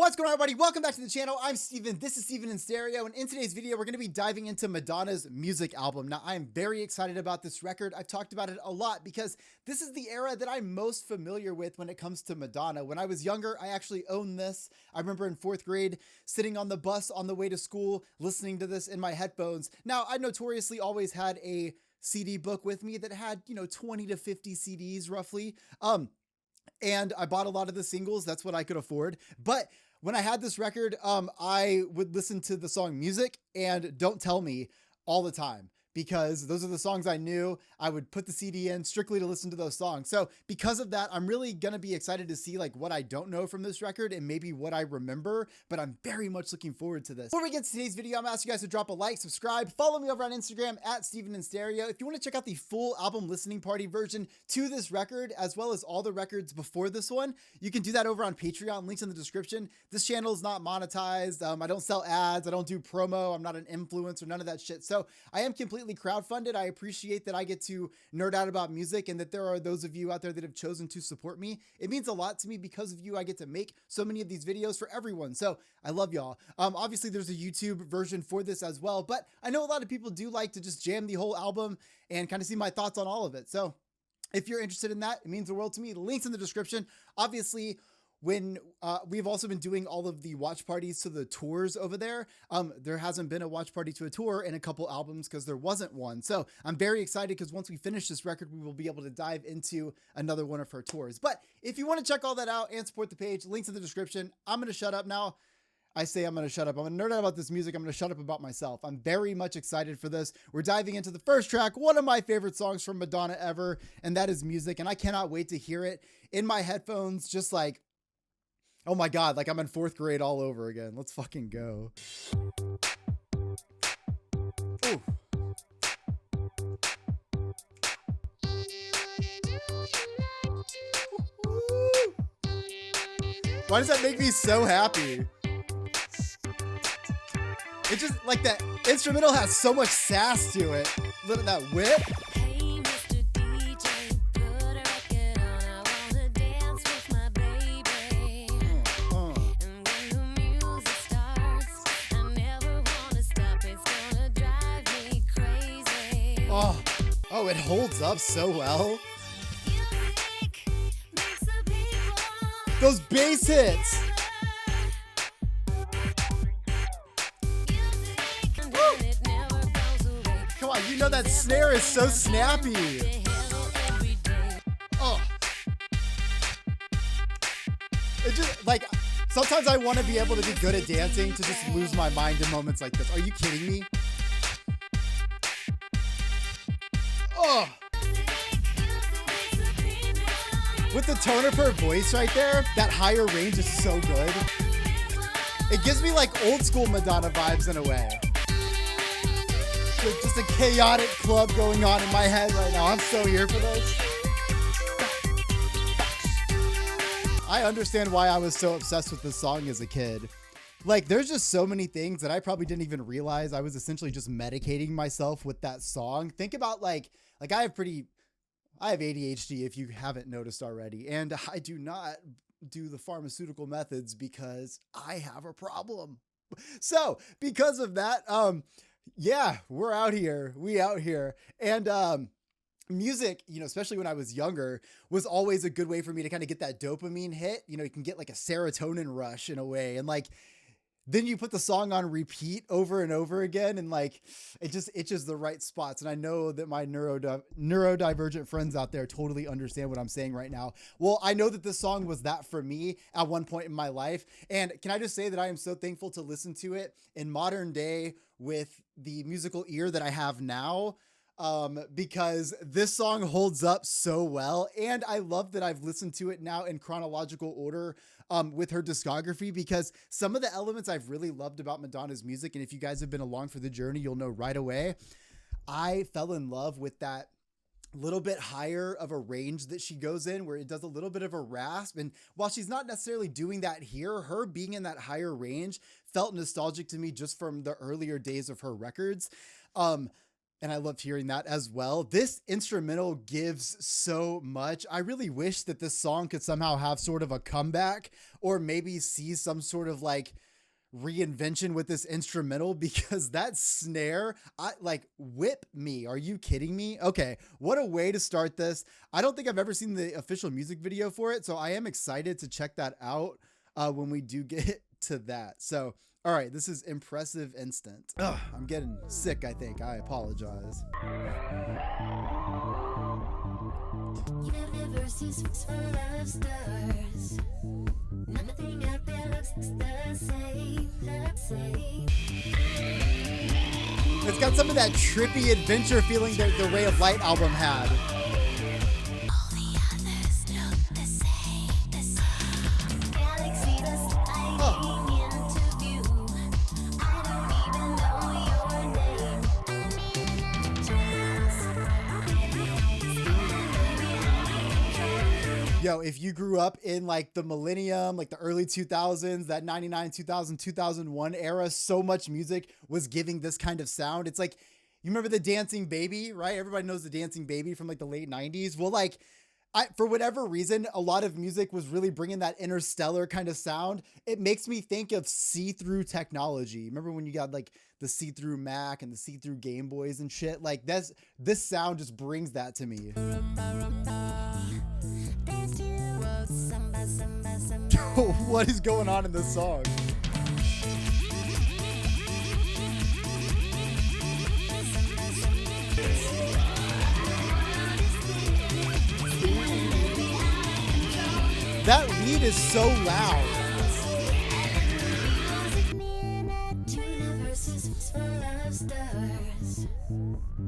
What's going on, everybody? Welcome back to the channel. I'm Steven. This is Steven in Stereo, and in today's video, we're going to be diving into Madonna's music album. Now, I am very excited about this record. I've talked about it a lot because this is the era that I'm most familiar with when it comes to Madonna. When I was younger, I actually owned this. I remember in 4th grade, sitting on the bus on the way to school, listening to this in my headphones. Now, I notoriously always had a CD book with me that had, 20 to 50 CDs roughly. And I bought a lot of the singles. That's what I could afford. But when I had this record, I would listen to the song Music and Don't Tell Me all the time, because those are the songs I knew. I would put the CD in strictly to listen to those songs. So because of that, I'm really going to be excited to see like what I don't know from this record and maybe what I remember, but I'm very much looking forward to this. Before we get to today's video, I'm asking you guys to drop a like, subscribe, follow me over on Instagram at Steven in Stereo. If you want to check out the full album listening party version to this record, as well as all the records before this one, you can do that over on Patreon. Links in the description. This channel is not monetized. I don't sell ads. I don't do promo. I'm not an influencer, none of that shit. So I am completely crowdfunded. I appreciate that I get to nerd out about music and that there are those of you out there that have chosen to support me. It means a lot to me. Because of you, I get to make so many of these videos for everyone. So I love y'all. Obviously there's a YouTube version for this as well, but I know a lot of people do like to just jam the whole album and kind of see my thoughts on all of it. So if you're interested in that, it means the world to me. The link's in the description. Obviously, when we've also been doing all of the watch parties to the tours over there, there hasn't been a watch party to a tour in a couple albums because there wasn't one. So I'm very excited because once we finish this record, we will be able to dive into another one of her tours. But if you want to check all that out and support the page, links in the description. I'm going to shut up now. I say I'm going to shut up. I'm going to nerd out about this music. I'm going to shut up about myself. I'm very much excited for this. We're diving into the first track, one of my favorite songs from Madonna ever, and that is Music. And I cannot wait to hear it in my headphones, just like, oh my God, like I'm in 4th grade all over again. Let's fucking go. Ooh. Why does that make me so happy? It just, like, that instrumental has so much sass to it. Look at that whip. Oh, it holds up so well. Those bass hits. Come on, you know that snare is so snappy. Oh. It just, like, sometimes I want to be able to be good at dancing to just lose my mind in moments like this. Are you kidding me? Oh. With the tone of her voice right there, that higher range is so good. It gives me like old school Madonna vibes in a way. There's just a chaotic club going on in my head right now. I'm so here for this. I understand why I was so obsessed with this song as a kid. Like, there's just so many things that I probably didn't even realize I was essentially just medicating myself with that song. Think about like I have ADHD, if you haven't noticed already, and I do not do the pharmaceutical methods because I have a problem. So because of that, yeah, we're out here, and music, especially when I was younger, was always a good way for me to kind of get that dopamine hit. You can get like a serotonin rush in a way, and like, then you put the song on repeat over and over again, and like, it just itches the right spots. And I know that my neurodivergent friends out there totally understand what I'm saying right now. Well, I know that this song was that for me at one point in my life. And can I just say that I am so thankful to listen to it in modern day with the musical ear that I have now. Because this song holds up so well. And I love that I've listened to it now in chronological order, with her discography, because some of the elements I've really loved about Madonna's music, and if you guys have been along for the journey, you'll know right away, I fell in love with that little bit higher of a range that she goes in, where it does a little bit of a rasp. And while she's not necessarily doing that here, her being in that higher range felt nostalgic to me just from the earlier days of her records. And I loved hearing that as well. This instrumental gives so much. I really wish that this song could somehow have sort of a comeback, or maybe see some sort of like reinvention with this instrumental, because that snare, I like, whip me. Are you kidding me? Okay, what a way to start this. I don't think I've ever seen the official music video for it, so I am excited to check that out when we do get to that. So all right, this is Impressive Instant. Ugh, I'm getting sick, I think. I apologize. Universe full of stars. Nothing out there looks the same. It's got some of that trippy adventure feeling that the Ray of Light album had. All the others look the same. Galaxy was sliding into view. I don't even know your name. Yo, if you grew up in like the millennium, like the early 2000s, that 99, 2000, 2001 era, so much music was giving this kind of sound. It's like, you remember the Dancing Baby, right? Everybody knows the Dancing Baby from like the late 90s. Well, like, for whatever reason, a lot of music was really bringing that interstellar kind of sound. It makes me think of see-through technology. Remember when you got like the see-through Mac and the see-through Game Boys and shit? Like this sound just brings that to me. What is going on in this song? That lead is so loud.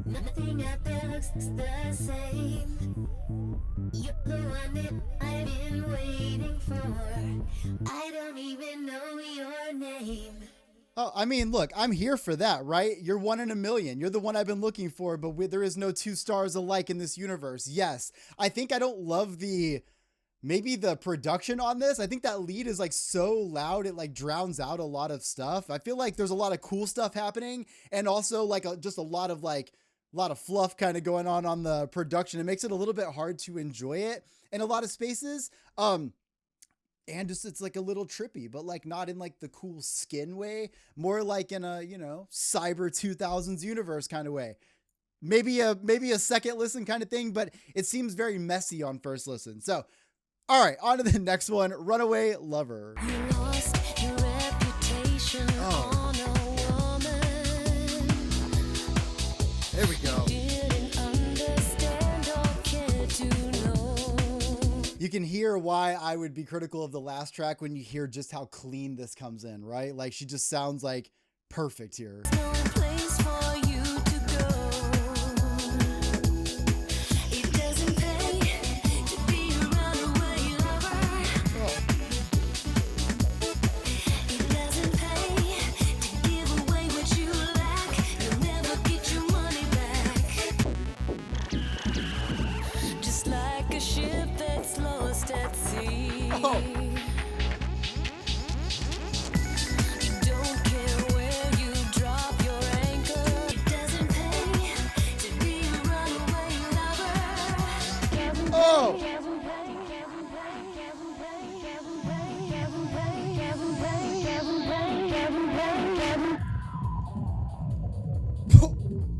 Nothing out there looks the same. You're the one that I've been waiting for. I don't even know your name. Oh, I mean, look, I'm here for that, right? You're one in a million. You're the one I've been looking for, but there is no two stars alike in this universe. Yes, I think I don't love maybe the production on this. I think that lead is like so loud, it like drowns out a lot of stuff. I feel like there's a lot of cool stuff happening, and also like just a lot of fluff kind of going on the production. It makes it a little bit hard to enjoy it in a lot of spaces. And just, it's like a little trippy, but like not in like the cool skin way, more like in a, cyber 2000s universe kind of way. Maybe a second listen kind of thing, but it seems very messy on first listen. So, all right, on to the next one, Runaway Lover. You lost your reputation on a woman. There we go. You can hear why I would be critical of the last track when you hear just how clean this comes in, right? Like, she just sounds like perfect here. No place for you to go. It doesn't pay to be a runaway lover. Oh. It doesn't pay to give away what you lack. You'll never get your money back. Just like a ship that's lost at sea. Oh. You don't care where you drop your anchor. It doesn't pay to be a runaway lover. Oh.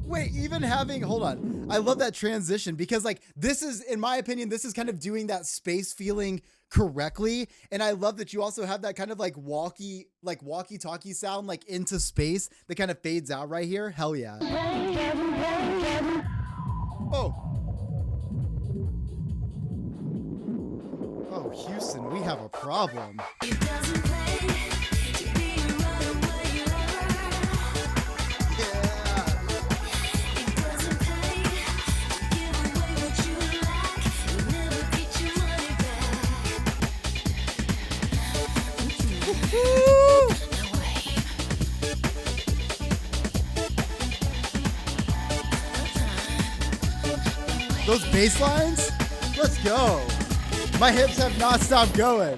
Wait, even having, hold on. I love that transition, because like this is, in my opinion, this is kind of doing that space feeling correctly. And I love that you also have that kind of like walkie-talkie sound like into space that kind of fades out right here. Hell yeah. Oh. Oh, Houston, we have a problem. It doesn't pay to be a runaway lover. Yeah. It doesn't pay to give away what you lack. You'll never get your money back. No way. Those bass lines? Let's go. My hips have not stopped going.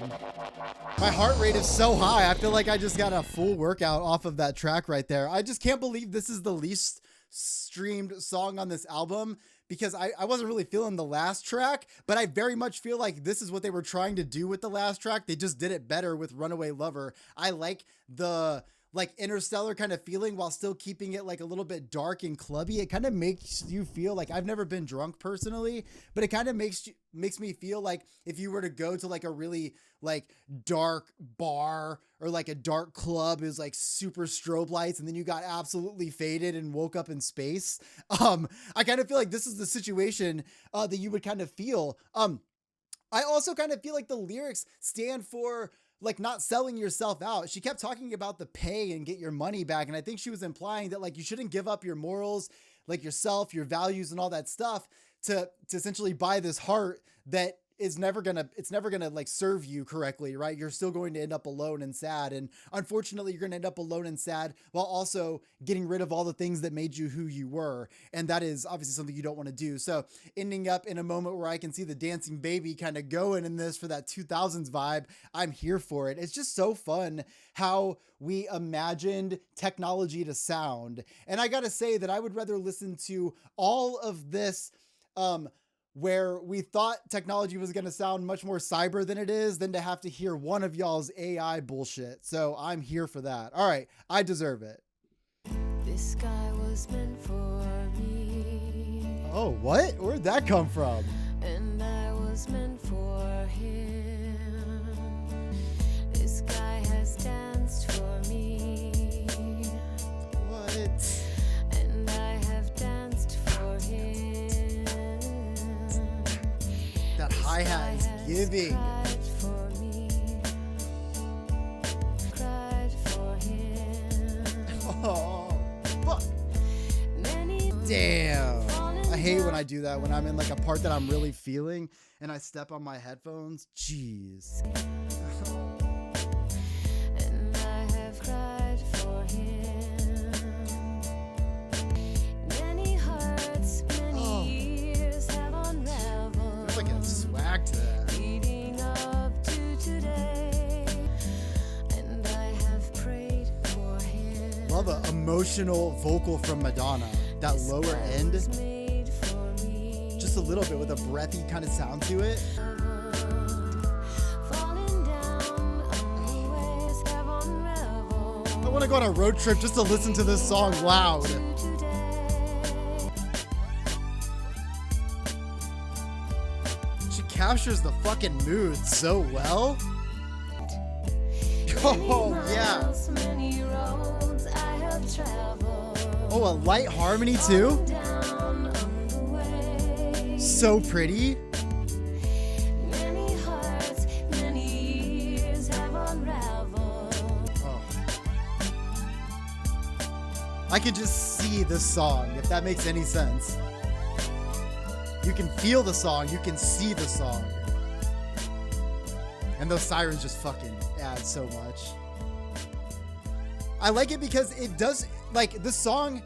My heart rate is so high. I feel like I just got a full workout off of that track right there. I just can't believe this is the least streamed song on this album because I wasn't really feeling the last track, but I very much feel like this is what they were trying to do with the last track. They just did it better with Runaway Lover. I like the like Interstellar kind of feeling while still keeping it like a little bit dark and clubby. It kind of makes you feel like, I've never been drunk personally, but it kind of makes me feel like if you were to go to like a really like dark bar or like a dark club is like super strobe lights and then you got absolutely faded and woke up in space. I kind of feel like this is the situation that you would kind of feel. I also kind of feel like the lyrics stand for like not selling yourself out. She kept talking about the pay and get your money back. And I think she was implying that like you shouldn't give up your morals, like yourself, your values and all that stuff to essentially buy this heart that is never gonna like serve you correctly, right? You're still going to end up alone and sad. And unfortunately, you're gonna end up alone and sad while also getting rid of all the things that made you who you were. And that is obviously something you don't want to do. So ending up in a moment where I can see the dancing baby kind of going in this for that 2000s vibe, I'm here for it. It's just so fun how we imagined technology to sound. And I gotta say that I would rather listen to all of this, where we thought technology was going to sound much more cyber than it is, than to have to hear one of y'all's AI bullshit. So I'm here for that. All right, I deserve it. This guy was meant for me. Oh, what? Where'd that come from? And I was meant for him. This guy has danced for me. What? And I have danced for him. That hi-hat is giving. Cried for me. Cried for him. Oh, fuck. Damn. I hate when I do that, when I'm in like a part that I'm really feeling and I step on my headphones. Jeez. And I have cried for him. Many hearts, many years have unraveled. There's like a swag to that. Leading up to today. And I have prayed for him. Love an emotional vocal from Madonna. That lower end, Made for me. just a little bit with a breathy kind of sound to it. Falling down, always have unraveled. I want to go on a road trip just to listen to this song loud. She captures the fucking mood so well. Oh, yeah. Many roads I have traveled. Oh, a light harmony too. Down on the way. So pretty. Many hearts, many years have unraveled. Oh. I could just see this song, if that makes any sense. You can feel the song, you can see the song. And those sirens just fucking add so much. I like it because it does, like, the song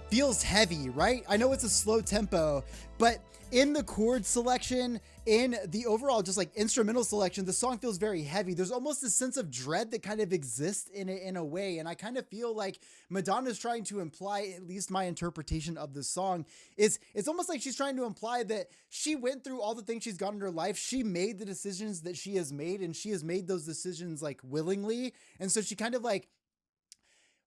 feels heavy, right? I know it's a slow tempo, but in the chord selection, in the overall just like instrumental selection, the song feels very heavy. There's almost a sense of dread that kind of exists in it in a way. And I kind of feel like Madonna's trying to imply, at least my interpretation of this song, is it's almost like she's trying to imply that she went through all the things she's got in her life. She made the decisions that she has made, and she has made those decisions like willingly. And so she kind of like,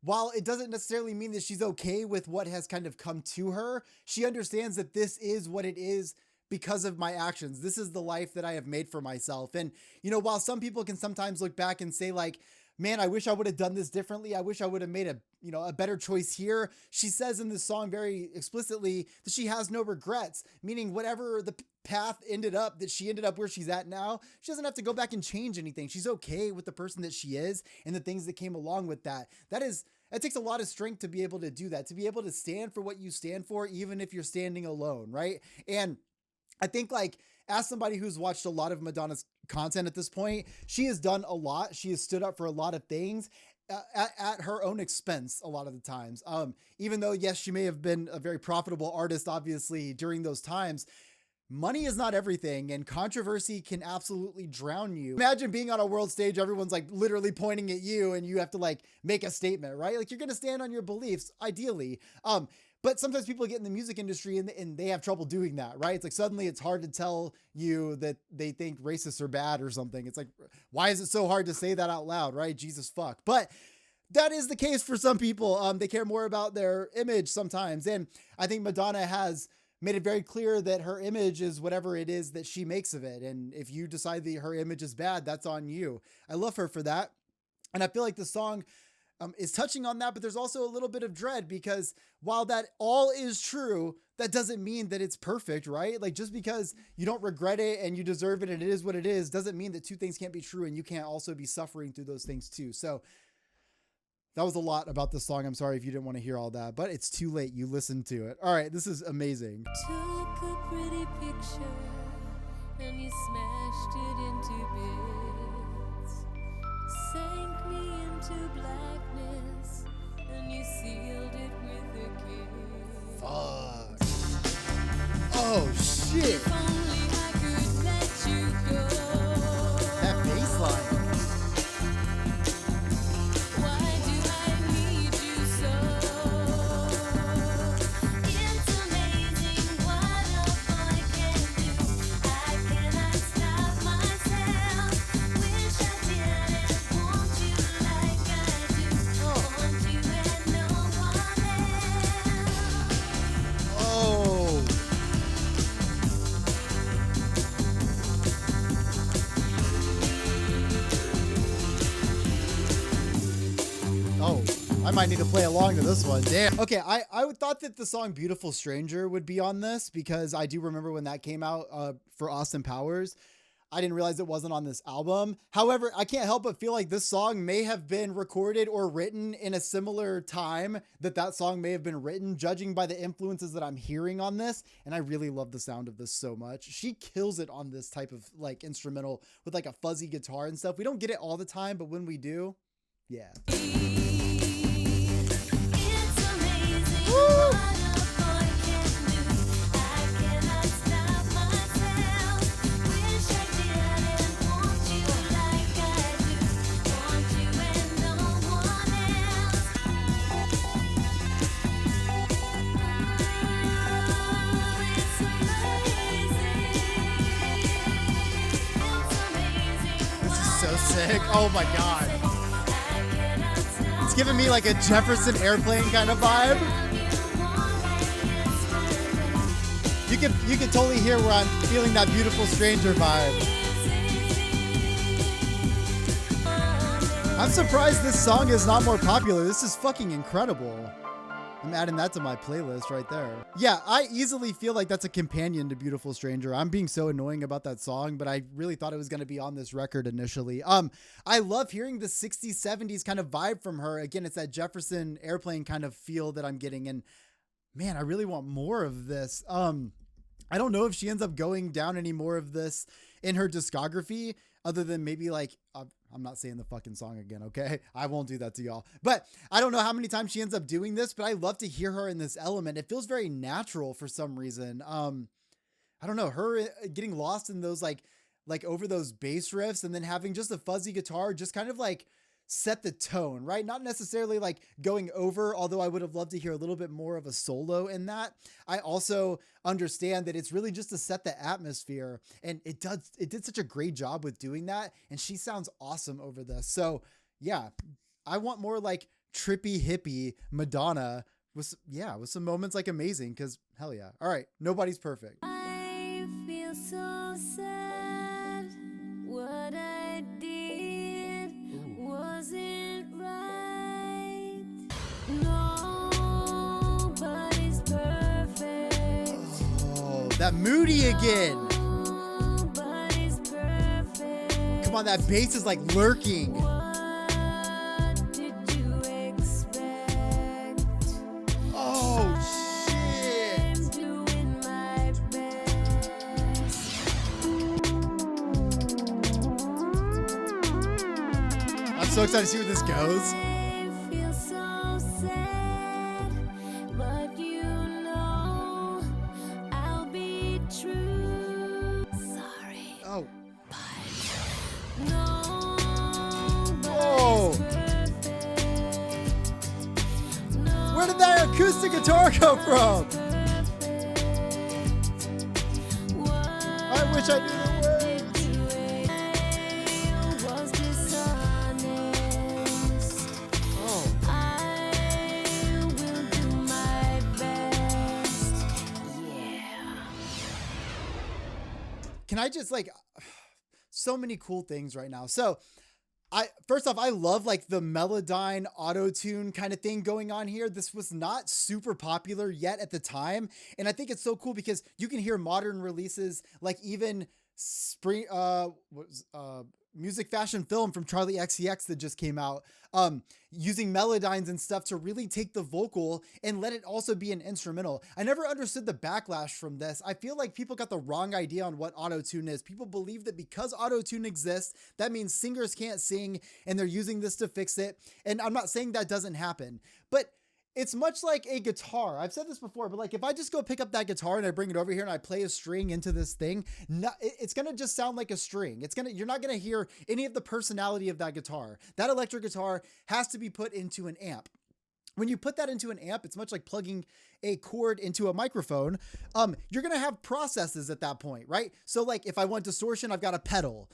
while it doesn't necessarily mean that she's okay with what has kind of come to her, she understands that this is what it is because of my actions. This is the life that I have made for myself. And, you know, while some people can sometimes look back and say like, man, I wish I would have done this differently. I wish I would have made a better choice here. She says in this song very explicitly that she has no regrets, meaning whatever the path ended up, that she ended up where she's at now, she doesn't have to go back and change anything. She's okay with the person that she is and the things that came along with that. It takes a lot of strength to be able to do that, to be able to stand for what you stand for, even if you're standing alone, right? And I think like, as somebody who's watched a lot of Madonna's content at this point, she has done a lot. She has stood up for a lot of things at her own expense a lot of the times. Even though, yes, she may have been a very profitable artist, obviously, during those times, money is not everything, and controversy can absolutely drown you. Imagine being on a world stage, everyone's like literally pointing at you and you have to like make a statement, right? Like you're going to stand on your beliefs, ideally. But sometimes people get in the music industry and they have trouble doing that, right? It's like suddenly it's hard to tell you that they think racists are bad or something. It's like, why is it so hard to say that out loud, right? Jesus fuck. But that is the case for some people. They care more about their image sometimes. And I think Madonna has made it very clear that her image is whatever it is that she makes of it. And if you decide that her image is bad, that's on you. I love her for that. And I feel like the song is touching on that, but there's also a little bit of dread because while that all is true, that doesn't mean that it's perfect, right? Like just because you don't regret it and you deserve it and it is what it is, doesn't mean that two things can't be true and you can't also be suffering through those things too. So that was a lot about this song. I'm sorry if you didn't want to hear all that, but it's too late. You listened to it. All right, this is amazing. Took a pretty picture and you smashed it into bits. Sank me into blackness and you sealed it with a kiss. Fuck. Oh shit. If only I could let you go. That bass line. Why do I need you so? It's amazing what a boy can do. I cannot stop myself. Wish I didn't want you like I do. Want you and no one else. Oh. Oh, I might need to play along to this one. Damn. Okay, I thought that the song Beautiful Stranger would be on this because I do remember when that came out for Austin Powers. I didn't realize it wasn't on this album. However, I can't help but feel like this song may have been recorded or written in a similar time that song may have been written, judging by the influences that I'm hearing on this. And I really love the sound of this so much. She kills it on this type of like instrumental with like a fuzzy guitar and stuff. We don't get it all the time, but when we do, yeah. It's amazing what a boy can do. I cannot stop myself. Wish I didn't want you like I do. Want you and no one else. It's amazing. This is so sick. Oh my God. It's giving me like a Jefferson Airplane kind of vibe. You can totally hear where I'm feeling that Beautiful Stranger vibe. I'm surprised this song is not more popular. This is fucking incredible. I'm adding that to my playlist right there. Yeah, I easily feel like that's a companion to Beautiful Stranger. I'm being so annoying about that song, but I really thought it was going to be on this record initially. I love hearing the 60s, 70s kind of vibe from her. Again, it's that Jefferson Airplane kind of feel that I'm getting. And man, I really want more of this. I don't know if she ends up going down any more of this in her discography other than maybe like, I'm not saying the fucking song again, okay? I won't do that to y'all. But I don't know how many times she ends up doing this, but I love to hear her in this element. It feels very natural for some reason. I don't know, her getting lost in those like over those bass riffs and then having just a fuzzy guitar just kind of like set the tone, right? Not necessarily like going over, although I would have loved to hear a little bit more of a solo in that. I also understand that it's really just to set the atmosphere, and it did such a great job with doing that, and she sounds awesome over this. So yeah, I want more like trippy hippie Madonna with some moments like amazing, because hell yeah. All right, Nobody's Perfect. I feel so sad. What I did wasn't right. Nobody's perfect. Oh, that Moody again. Nobody's perfect. Come on, that bass is like lurking. What did you expect? Oh shit. I'm doing my best. I'm so excited to see where this goes. I feel so sad, but you know I'll be true. Sorry, Oh. nobody's Oh. perfect. Where Where did that acoustic guitar come from? I wish I knew the words. Oh. Can I just like so many cool things right now. So first off, I love like the Melodyne auto-tune kind of thing going on here. This was not super popular yet at the time. And I think it's so cool because you can hear modern releases, like even spring, Music Fashion Film from Charlie XCX that just came out, using Melodynes and stuff to really take the vocal and let it also be an instrumental. I never understood the backlash from this. I feel like people got the wrong idea on what auto-tune is. People believe that because auto-tune exists, that means singers can't sing and they're using this to fix it. And I'm not saying that doesn't happen, but it's much like a guitar. I've said this before, but like if I just go pick up that guitar and I bring it over here and I play a string into this thing, it's going to just sound like a string. You're not going to hear any of the personality of that guitar. That electric guitar has to be put into an amp. When you put that into an amp, it's much like plugging a cord into a microphone. You're going to have processes at that point, right? So like if I want distortion, I've got a pedal.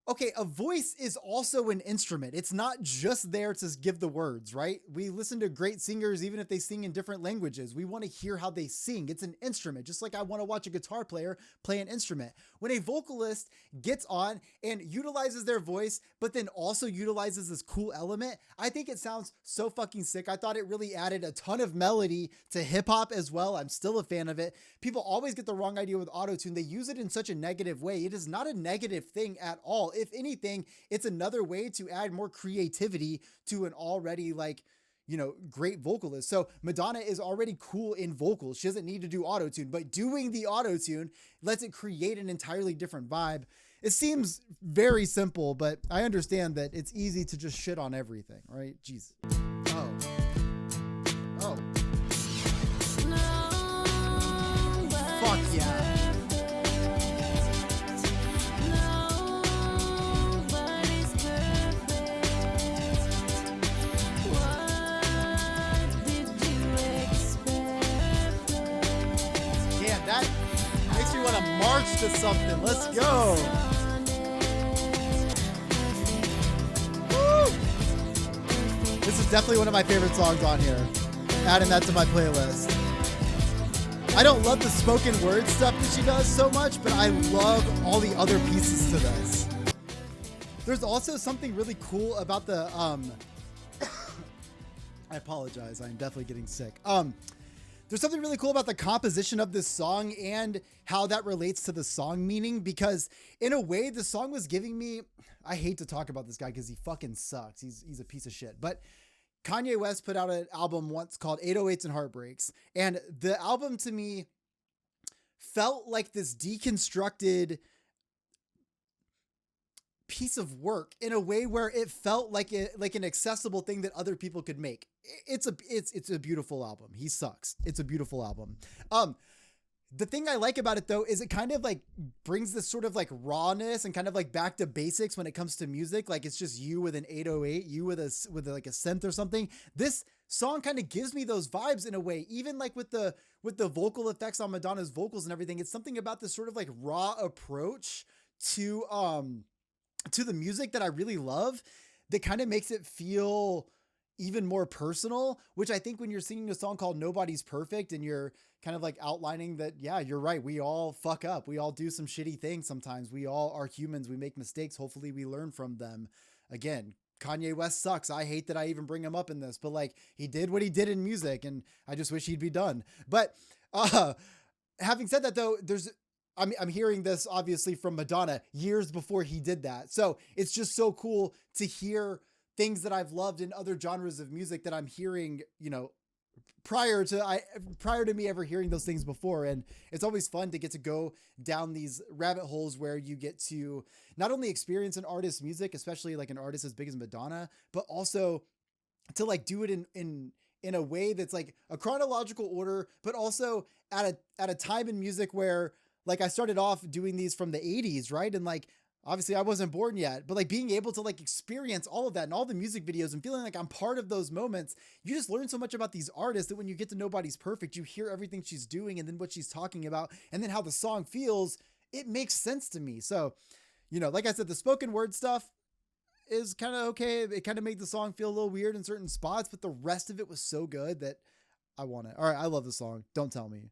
Okay, a voice is also an instrument. It's not just there to give the words, right? We listen to great singers, even if they sing in different languages. We want to hear how they sing. It's an instrument, just like I want to watch a guitar player play an instrument. When a vocalist gets on and utilizes their voice, but then also utilizes this cool element, I think it sounds so fucking sick. I thought it really added a ton of melody to hip hop as well. I'm still a fan of it. People always get the wrong idea with autotune. They use it in such a negative way. It is not a negative thing at all. If anything, it's another way to add more creativity to an already great vocalist. So Madonna is already cool in vocals. She doesn't need to do autotune, but doing the autotune lets it create an entirely different vibe. It seems very simple, but I understand that it's easy to just shit on everything, right? Jeez. Oh. Fuck yeah. That makes me want to march to something. Let's go. Woo! This is definitely one of my favorite songs on here. Adding that to my playlist. I don't love the spoken word stuff that she does so much, but I love all the other pieces to this. There's also something really cool about the I apologize. I'm definitely getting sick. There's something really cool about the composition of this song and how that relates to the song meaning, because in a way the song was giving me, I hate to talk about this guy because he fucking sucks. He's a piece of shit. But Kanye West put out an album once called 808s and Heartbreaks. And the album to me felt like this deconstructed piece of work in a way where it felt like an accessible thing that other people could make. It's a beautiful album. He sucks. It's a beautiful album. The thing I like about it though is it kind of like brings this sort of like rawness and kind of like back to basics when it comes to music. Like it's just you with an 808, you with like a synth or something. This song kind of gives me those vibes in a way, even like with the vocal effects on Madonna's vocals and everything. It's something about this sort of like raw approach to the music that I really love that kind of makes it feel even more personal, which I think when you're singing a song called Nobody's Perfect and you're kind of like outlining that, yeah, you're right. We all fuck up. We all do some shitty things sometimes. We all are humans. We make mistakes. Hopefully we learn from them. Again, Kanye West sucks. I hate that I even bring him up in this, but like he did what he did in music and I just wish he'd be done. But having said that though, I'm hearing this obviously from Madonna years before he did that. So it's just so cool to hear things that I've loved in other genres of music that I'm hearing, prior to me ever hearing those things before. And it's always fun to get to go down these rabbit holes where you get to not only experience an artist's music, especially like an artist as big as Madonna, but also to like do it in a way that's like a chronological order, but also at a time in music where like I started off doing these from the 80s, right? And like obviously I wasn't born yet, but like being able to like experience all of that and all the music videos and feeling like I'm part of those moments, you just learn so much about these artists that when you get to Nobody's Perfect, you hear everything she's doing and then what she's talking about and then how the song feels, it makes sense to me. So, you know, like I said, the spoken word stuff is kind of okay. It kind of made the song feel a little weird in certain spots, but the rest of it was so good that I want it. All right, I love the song. Don't tell me.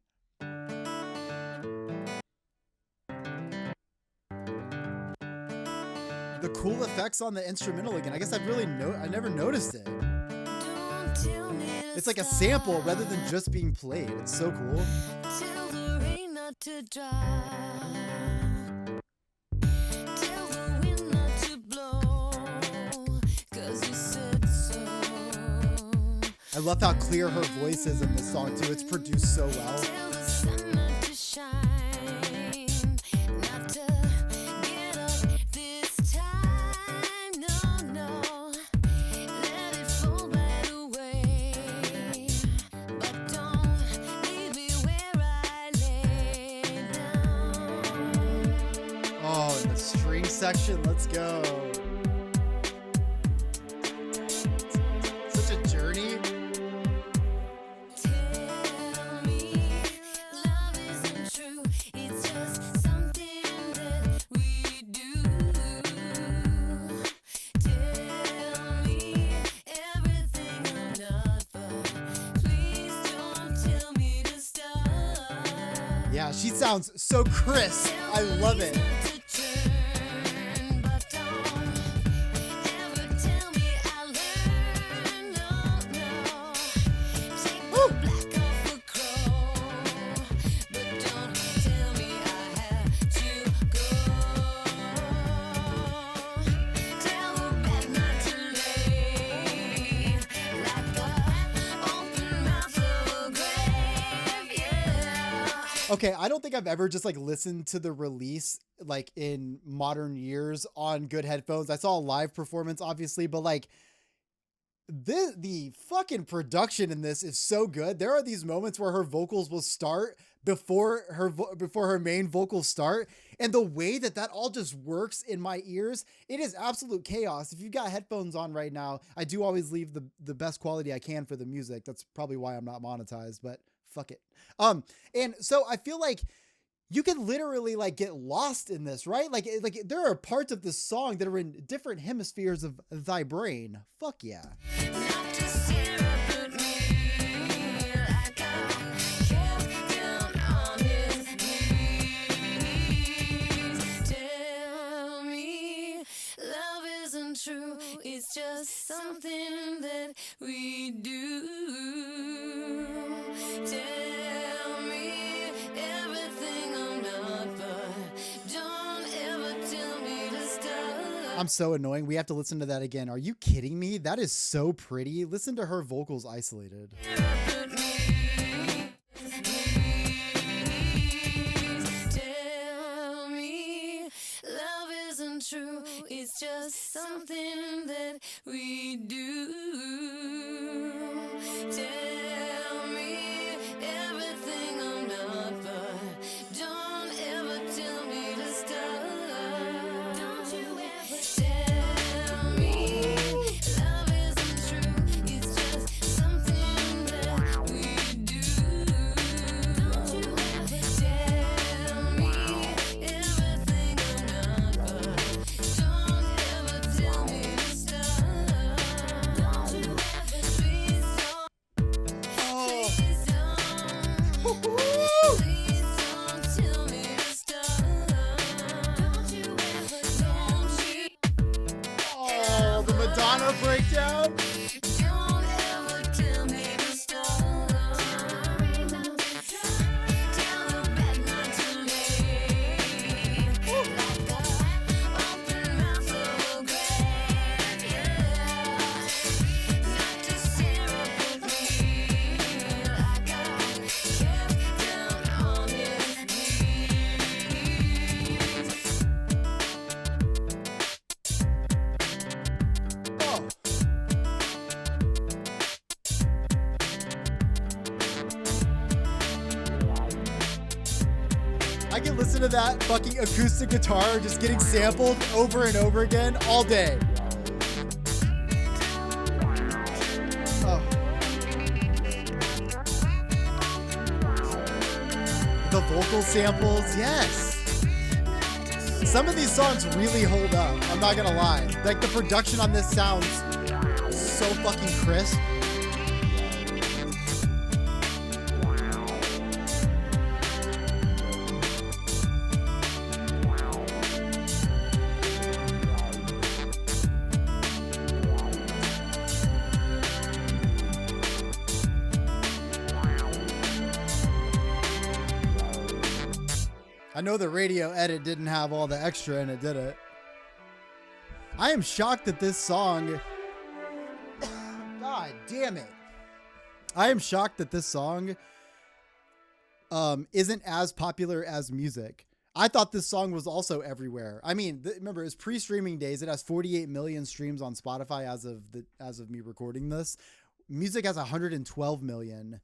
The cool effects on the instrumental again. I guess I never noticed it. Don't tell me to It's like a stop. sample rather than just being played. It's so cool. Tell the rain not to dry. Tell the wind not to blow. 'Cause you said so. I love how clear her voice is in this song too. It's produced so well. Tell the sun not to shine. Not to get up this time. No, no. Let it fall by the way. But don't leave me where I lay down. Oh, and the string section. Let's go. Such a journey. Tell me love isn't true. It's just something that we do. Tell me everything I'm not, but please don't tell me to stop. Yeah, she sounds so crisp. I love it. Okay, I don't think I've ever just like listened to the release like in modern years on good headphones. I saw a live performance obviously, but like the fucking production in this is so good. There are these moments where her vocals will start before her main vocals start, and the way that that all just works in my ears, it is absolute chaos. If you've got headphones on right now, I do always leave the best quality I can for the music. That's probably why I'm not monetized, but fuck it. And so I feel like you can literally like get lost in this, right? Like there are parts of this song that are in different hemispheres of thy brain. Fuck yeah. Not to stare up at me like I'm kept down on his knees. Tell me love isn't true. It's just something that we do. Tell me everything I'm not, but don't ever tell me to stop. I'm so annoying. We have to listen to that again. Are you kidding me? That is so pretty. Listen to her vocals isolated. Tell me love isn't true. It's just something that we do. Tell me everything I'm not, but don't ever tell me to stop. Don't you ever tell me love isn't true. It's just something that we do. Don't you ever tell me everything I'm not, but don't ever tell me to stop. I can listen to that fucking acoustic guitar just getting sampled over and over again all day. Oh. The vocal samples, yes. Some of these songs really hold up, I'm not gonna lie. Like the production on this sounds so fucking crisp. I know the radio edit didn't have all the extra in it, did it? I am shocked that this song... God damn it. I am shocked that this song isn't as popular as Music. I thought this song was also everywhere. I mean, remember, it's pre-streaming days. It has 48 million streams on Spotify as of me recording this. Music has 112 million.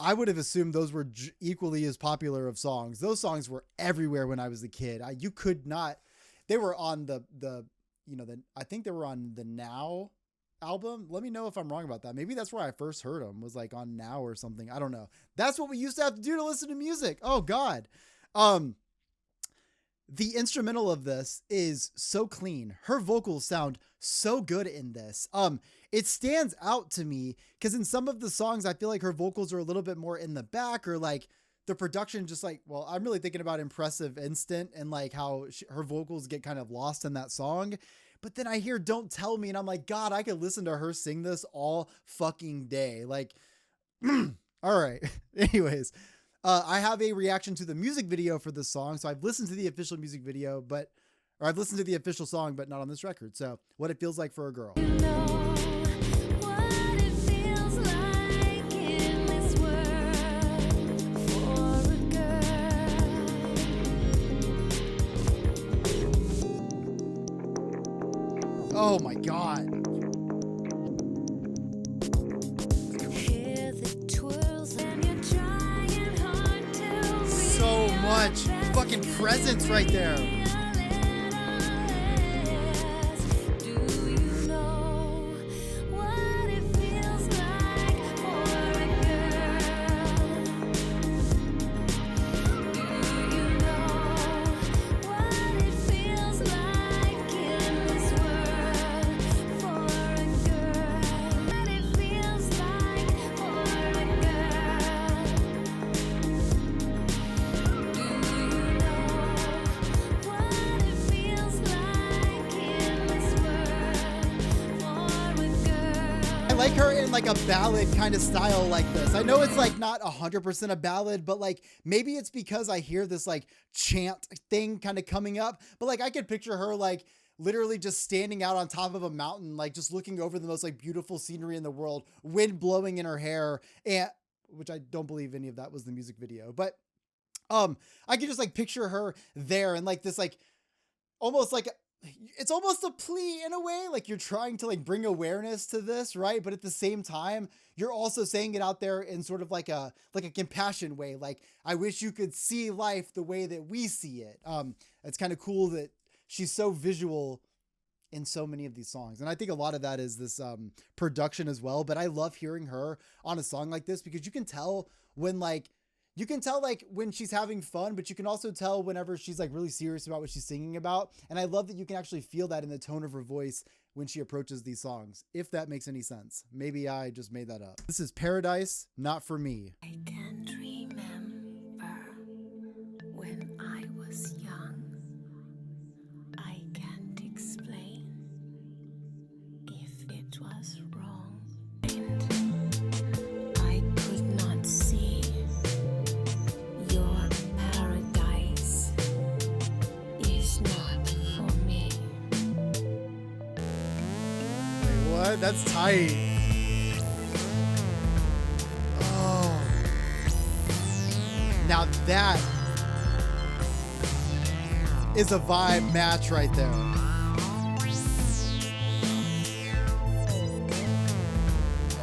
I would have assumed those were equally as popular of songs. Those songs were everywhere when I was a kid. You could not, they were on I think they were on the Now album. Let me know if I'm wrong about that. Maybe that's where I first heard them, was like on Now or something. I don't know. That's what we used to have to do to listen to music. Oh God. The instrumental of this is so clean. Her vocals sound so good in this. It stands out to me because in some of the songs, I feel like her vocals are a little bit more in the back, or like the production just like, well, I'm really thinking about Impressive Instant and like how her vocals get kind of lost in that song. But then I hear Don't Tell Me and I'm like, God, I could listen to her sing this all fucking day. Like, all right. Anyways, I have a reaction to the music video for this song. So I've listened to the official music video, or I've listened to the official song, but not on this record. So what it feels like for a girl. Oh my God. So much fucking presence right there. I like her in like a ballad kind of style like this. I know it's like not 100% a ballad, but like maybe it's because I hear this like chant thing kind of coming up, but like I could picture her like literally just standing out on top of a mountain, like just looking over the most like beautiful scenery in the world, wind blowing in her hair, and which I don't believe any of that was the music video, but I could just like picture her there and like this like almost like it's almost a plea in a way, like you're trying to like bring awareness to this, right? But at the same time, you're also saying it out there in sort of like a compassion way. Like, I wish you could see life the way that we see it. It's kind of cool that she's so visual in so many of these songs. And I think a lot of that is this production as well. But I love hearing her on a song like this because you can tell when when she's having fun, but you can also tell whenever she's like really serious about what she's singing about. And I love that you can actually feel that in the tone of her voice when she approaches these songs, if that makes any sense. Maybe I just made that up. This is Paradise, Not For Me. I can't remember when I was young. I can't explain if it was wrong. I could not see your paradise is not for me. Wait, what? That's tight. Oh. Now that is a vibe match right there.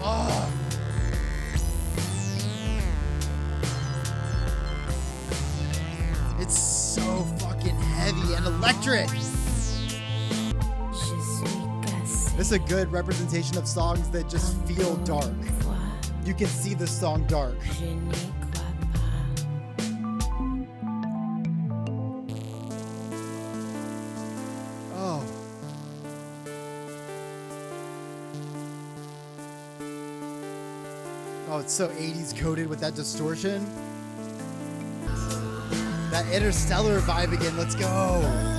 Oh. Secret. This is a good representation of songs that just feel dark. You can see the song dark. Oh. Oh, it's so 80s coded with that distortion. That Interstellar vibe again. Let's go.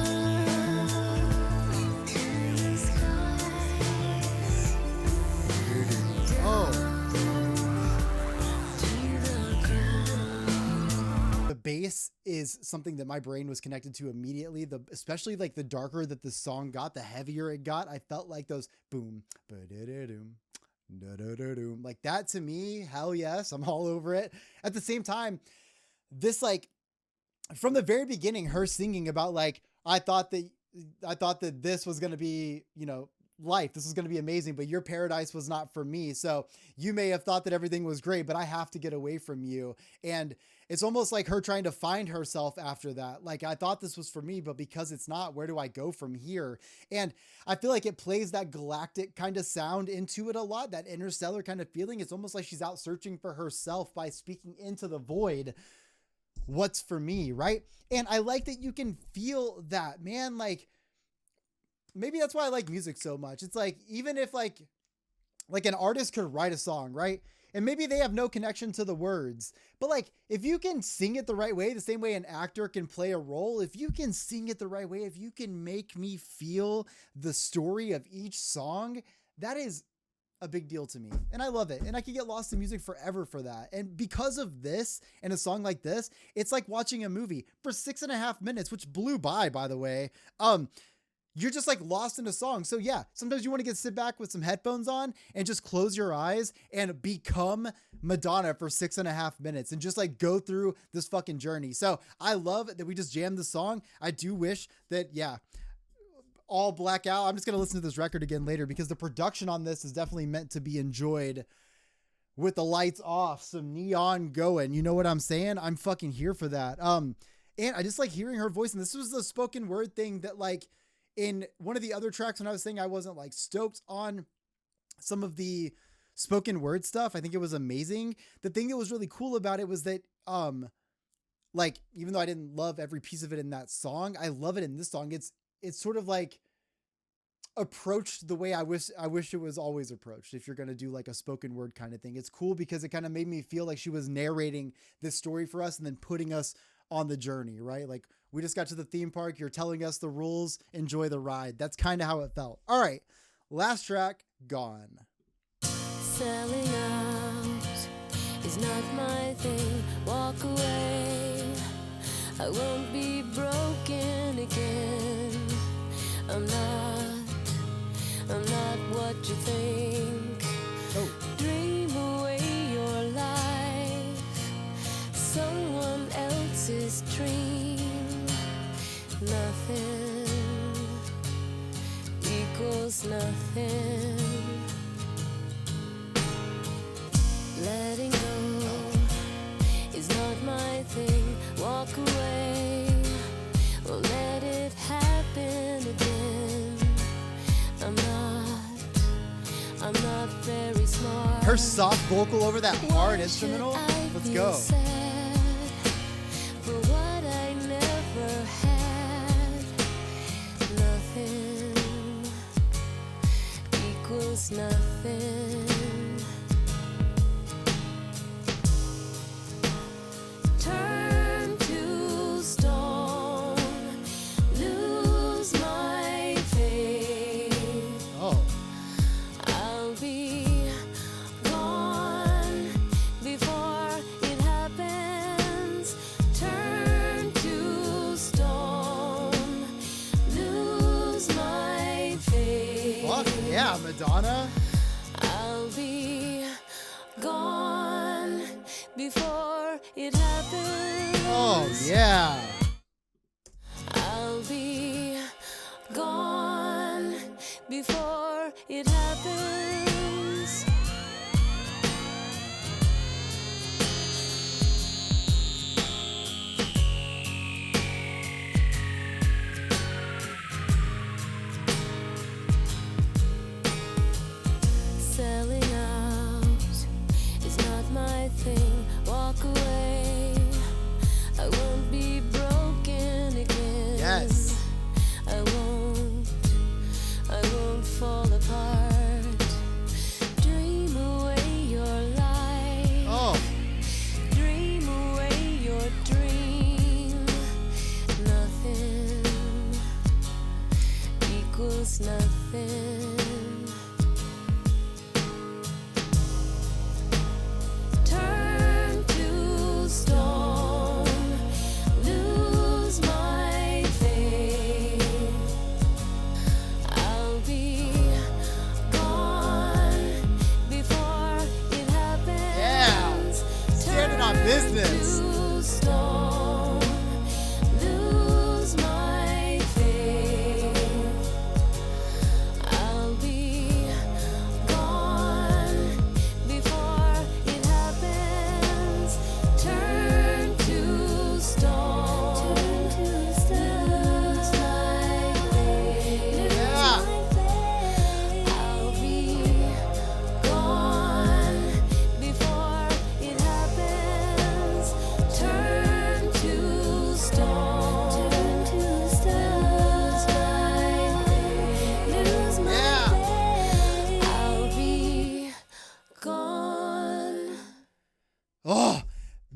Bass is something that my brain was connected to immediately. Especially like the darker that the song got, the heavier it got. I felt like those boom, ba-da-da-doom, da-da-da-doom. Like that to me, hell yes, I'm all over it. At the same time, this like from the very beginning, her singing about like, I thought that this was going to be, you know, life. This is going to be amazing, but your paradise was not for me. So you may have thought that everything was great, but I have to get away from you. And it's almost like her trying to find herself after that. Like, I thought this was for me, but because it's not, where do I go from here? And I feel like it plays that galactic kind of sound into it a lot, that interstellar kind of feeling. It's almost like she's out searching for herself by speaking into the void. What's for me, right? And I like that you can feel that, man. Like, maybe that's why I like music so much. It's like, even if like an artist could write a song, right? And maybe they have no connection to the words, but like, if you can sing it the right way, the same way an actor can play a role, if you can sing it the right way, if you can make me feel the story of each song, that is a big deal to me. And I love it. And I could get lost in music forever for that. And because of this and a song like this, it's like watching a movie for 6.5 minutes, which blew by the way. You're just like lost in a song. So yeah, sometimes you want to sit back with some headphones on and just close your eyes and become Madonna for 6.5 minutes and just like go through this fucking journey. So I love that we just jammed the song. I do wish that, yeah, all black out. I'm just going to listen to this record again later because the production on this is definitely meant to be enjoyed with the lights off, some neon going. You know what I'm saying? I'm fucking here for that. And I just like hearing her voice. And this was the spoken word thing that like, in one of the other tracks when I was saying I wasn't like stoked on some of the spoken word stuff, I think it was amazing. The thing that was really cool about it was that, like, even though I didn't love every piece of it in that song, I love it in this song. It's sort of like approached the way I wish it was always approached. If you're going to do like a spoken word kind of thing, it's cool because it kind of made me feel like she was narrating this story for us and then putting us on the journey, right? Like, we just got to the theme park. You're telling us the rules. Enjoy the ride. That's kind of how it felt. All right. Last track, Gone. Selling out is not my thing. Walk away. I won't be broken again. I'm not what you think. Oh. Dream away your life. Someone else's dream. Nothing equals nothing. Letting go is not my thing. Walk away, won't let it happen again. I'm not very smart. Her soft vocal over that hard instrumental. Let's go. For what I never had. Nothing equals nothing. Turn to stone, lose my faith. Oh. I'll be gone before it happens. Turn to stone, lose my faith. Fuck yeah, Madonna. I'll be gone before it happens. Oh yeah. I'll be gone before it happens.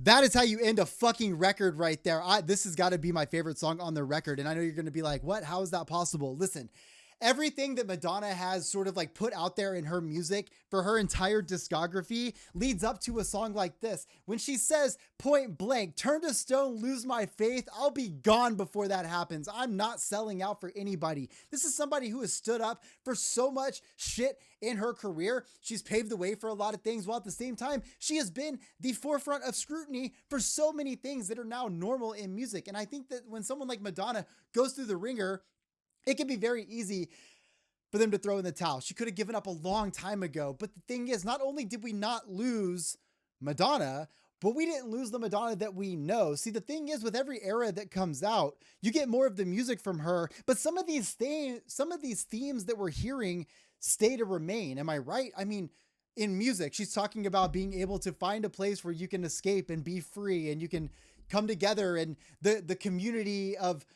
That is how you end a fucking record right there. This has got to be my favorite song on the record. And I know you're going to be like, what? How is that possible? Listen, everything that Madonna has sort of like put out there in her music for her entire discography leads up to a song like this. When she says point blank, turn to stone, lose my faith, I'll be gone before that happens. I'm not selling out for anybody. This is somebody who has stood up for so much shit in her career. She's paved the way for a lot of things, while at the same time, she has been the forefront of scrutiny for so many things that are now normal in music. And I think that when someone like Madonna goes through the ringer, it can be very easy for them to throw in the towel. She could have given up a long time ago. But the thing is, not only did we not lose Madonna, but we didn't lose the Madonna that we know. See, the thing is, with every era that comes out, you get more of the music from her, but some of these themes that we're hearing stay to remain. Am I right? I mean, in music, she's talking about being able to find a place where you can escape and be free, and you can come together, and the community of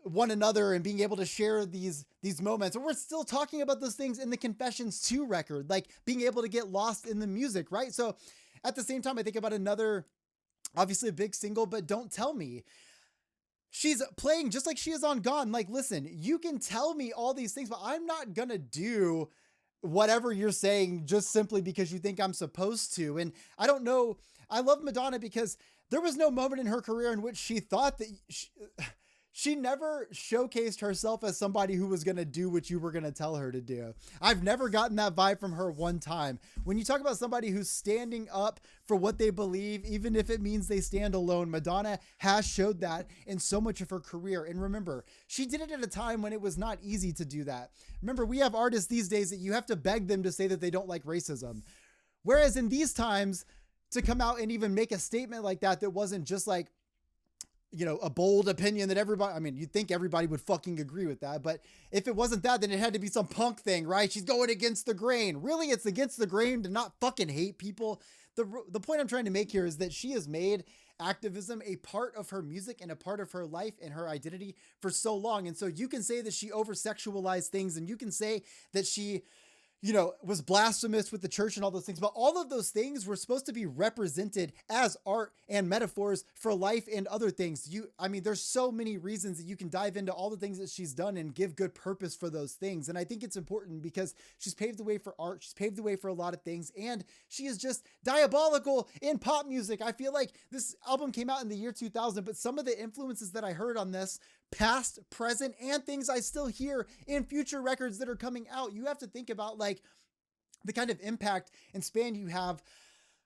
one another, and being able to share these moments. And we're still talking about those things in the Confessions 2 record, like being able to get lost in the music, right? So at the same time, I think about another, obviously a big single, but Don't Tell Me. She's playing just like she is on Gone. Like, listen, you can tell me all these things, but I'm not gonna do whatever you're saying just simply because you think I'm supposed to. And I don't know, I love Madonna because there was no moment in her career in which she thought that she never showcased herself as somebody who was going to do what you were going to tell her to do. I've never gotten that vibe from her one time. When you talk about somebody who's standing up for what they believe, even if it means they stand alone, Madonna has showed that in so much of her career. And remember, she did it at a time when it was not easy to do that. Remember, we have artists these days that you have to beg them to say that they don't like racism. Whereas in these times, to come out and even make a statement like that wasn't just like, you know, a bold opinion that everybody, I mean, you'd think everybody would fucking agree with that, but if it wasn't that, then it had to be some punk thing, right? She's going against the grain. Really, it's against the grain to not fucking hate people. The point I'm trying to make here is that she has made activism a part of her music and a part of her life and her identity for so long. And so you can say that she over-sexualized things, and you can say that she, you know, was blasphemous with the church and all those things, but all of those things were supposed to be represented as art and metaphors for life and other things. I mean, there's so many reasons that you can dive into all the things that she's done and give good purpose for those things. And I think it's important because she's paved the way for art. She's paved the way for a lot of things. And she is just diabolical in pop music. I feel like this album came out in the year 2000, but some of the influences that I heard on this, past, present, and things I still hear in future records that are coming out, you have to think about like the kind of impact and span you have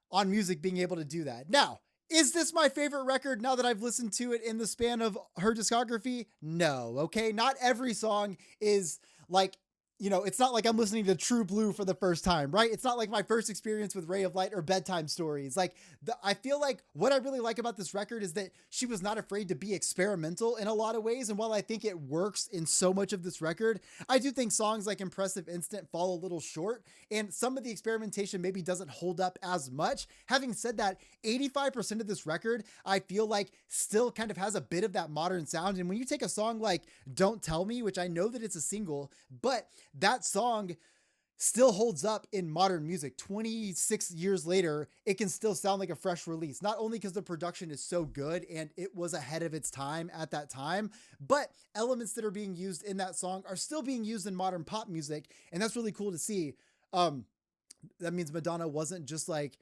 on music being able to do that. Now, is this my favorite record now that I've listened to it in the span of her discography? No, okay? Not every song is like, you know, it's not like I'm listening to True Blue for the first time, right? It's not like my first experience with Ray of Light or Bedtime Stories. Like, I feel like what I really like about this record is that she was not afraid to be experimental in a lot of ways. And while I think it works in so much of this record, I do think songs like Impressive Instant fall a little short, and some of the experimentation maybe doesn't hold up as much. Having said that, 85% of this record, I feel like still kind of has a bit of that modern sound. And when you take a song like Don't Tell Me, which I know that it's a single, but that song still holds up in modern music. 26 years later, it can still sound like a fresh release, not only because the production is so good and it was ahead of its time at that time, but elements that are being used in that song are still being used in modern pop music. And that's really cool to see. That means Madonna wasn't just like,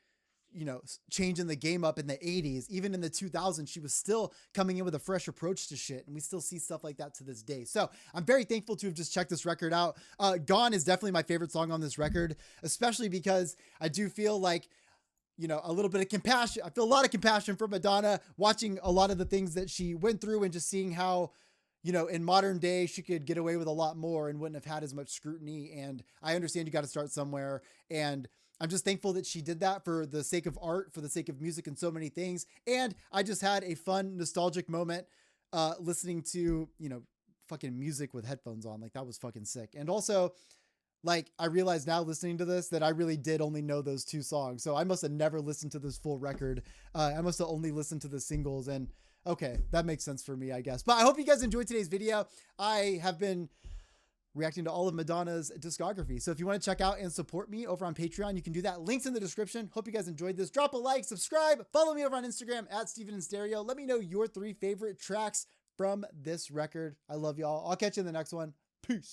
you know, changing the game up in the 80s. Even in the 2000s, she was still coming in with a fresh approach to shit. And we still see stuff like that to this day. So I'm very thankful to have just checked this record out. Gone is definitely my favorite song on this record, especially because I do feel like, you know, a little bit of compassion. I feel a lot of compassion for Madonna, watching a lot of the things that she went through and just seeing how, you know, in modern day, she could get away with a lot more and wouldn't have had as much scrutiny. And I understand you got to start somewhere. And I'm just thankful that she did that for the sake of art, for the sake of music and so many things. And I just had a fun, nostalgic moment listening to, you know, fucking music with headphones on. Like, that was fucking sick. And also, like, I realize now listening to this that I really did only know those two songs. So I must have never listened to this full record. I must have only listened to the singles. And okay, that makes sense for me, I guess. But I hope you guys enjoyed today's video. I have been reacting to all of Madonna's discography. So if you want to check out and support me over on Patreon, you can do that. Links in the description. Hope you guys enjoyed this. Drop a like, subscribe, follow me over on Instagram at Steven in Stereo. Let me know your 3 favorite tracks from this record. I love y'all. I'll catch you in the next one.